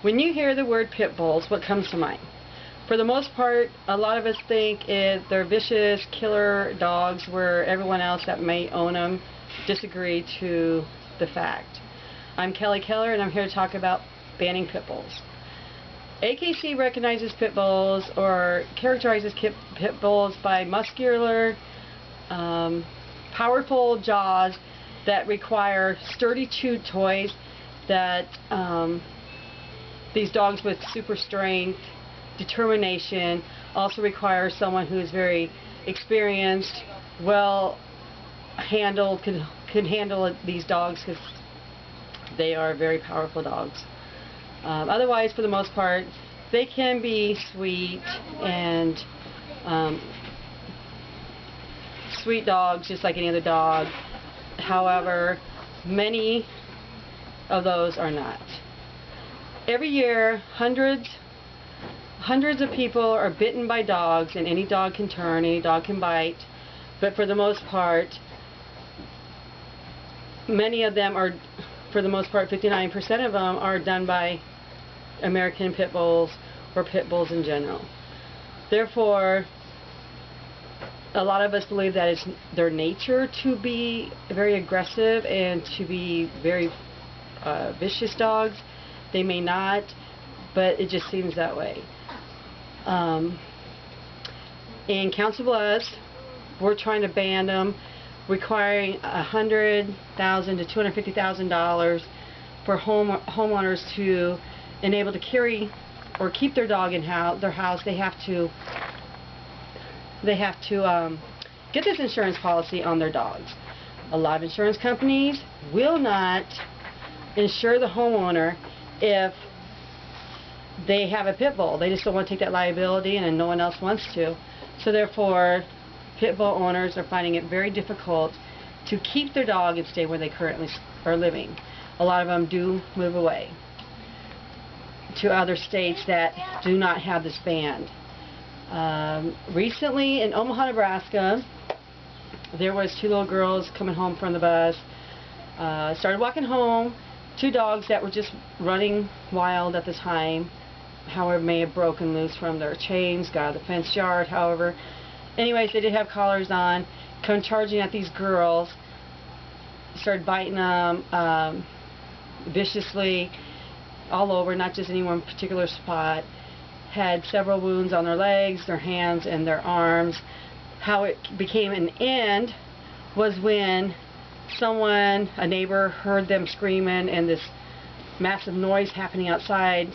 When you hear the word pit bulls, what comes to mind? For the most part, a lot of us think they're vicious killer dogs where everyone else that may own them disagree to the fact. I'm Kelly Keller, and I'm here to talk about banning pit bulls. AKC recognizes pit bulls or characterizes pit bulls by muscular, powerful jaws that require sturdy chew toys, that these dogs with super strength, determination, also require someone who is very experienced, well handled, can handle these dogs because they are very powerful dogs. Otherwise, for the most part, they can be sweet and sweet dogs just like any other dog. However, many of those are not. Every year, hundreds of people are bitten by dogs, and any dog can turn, any dog can bite, but for the most part, many of them are, for the most part, 59% of them are done by American pit bulls or pit bulls in general. Therefore, a lot of us believe that it's their nature to be very aggressive and to be very vicious dogs. They may not, but it just seems that way. In Council Bluffs, we're trying to ban them, requiring $100,000 to $250,000 for homeowners to enable to carry or keep their dog in their house. They have to get this insurance policy on their dogs. A lot of insurance companies will not insure the homeowner if they have a pit bull. They just don't want to take that liability, and no one else wants to. So therefore, pit bull owners are finding it very difficult to keep their dog and stay where they currently are living. A lot of them do move away to other states that do not have this banned. Recently in Omaha, Nebraska, there was two little girls coming home from the bus, started walking home. Two dogs that were just running wild at the time, however, may have broken loose from their chains, got out of the fenced yard, however. Anyways, they did have collars on, come charging at these girls, started biting them viciously all over, not just any one particular spot. Had several wounds on their legs, their hands, and their arms. How it became an end was when someone, a neighbor, heard them screaming and this massive noise happening outside,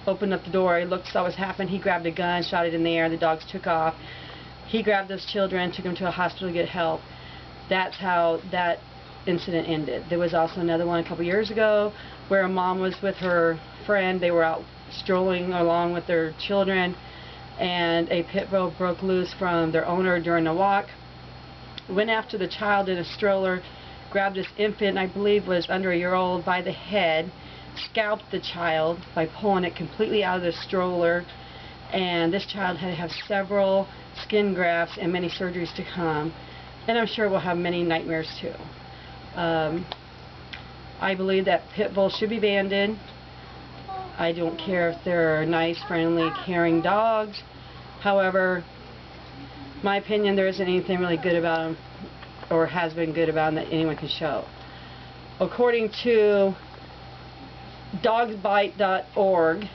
opened up the door, he looked, saw what was happening, he grabbed a gun, shot it in the air, the dogs took off. He grabbed those children, took them to a hospital to get help. That's how that incident ended. There was also another one a couple years ago where a mom was with her friend. They were out strolling along with their children, and a pit bull broke loose from their owner during a walk, went after the child in a stroller, grabbed this infant, I believe was under a year old, by the head, scalped the child by pulling it completely out of the stroller, and this child had to have several skin grafts and many surgeries to come, and I'm sure we'll have many nightmares too. I believe that pit bulls should be banned. I don't care if they're nice, friendly, caring dogs. However, my opinion, there isn't anything really good about them, or has been good about them, that anyone can show. According to dogsbite.org,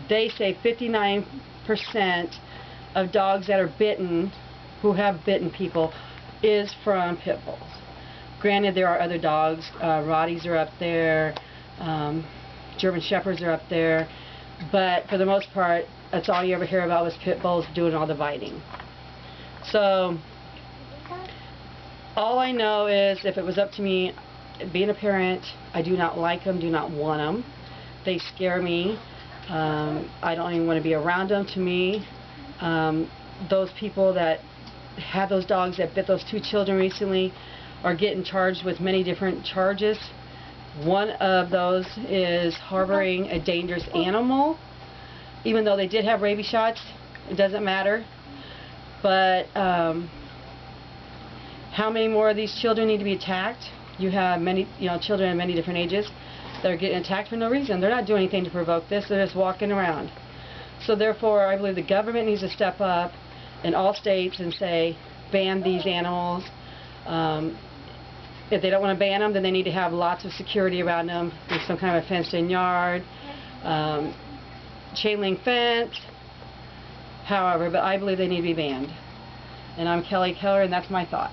they say 59% of dogs that are bitten, who have bitten people, is from pit bulls. Granted, there are other dogs. Rotties are up there. German Shepherds are up there. But for the most part, that's all you ever hear about was pit bulls doing all the biting. So, all I know is, if it was up to me, being a parent, I do not like them, do not want them. They scare me. I don't even want to be around them. To me, those people that have those dogs that bit those two children recently are getting charged with many different charges. One of those is harboring a dangerous animal. Even though they did have rabies shots, it doesn't matter. But how many more of these children need to be attacked? You have many, children of many different ages. They're getting attacked for no reason. They're not doing anything to provoke this. They're just walking around. So therefore, I believe the government needs to step up in all states and say, ban these animals. If they don't want to ban them, then they need to have lots of security around them, with some kind of a fenced-in yard, chain link fence, however, but I believe they need to be banned. And I'm Kelly Keller, and that's my thought.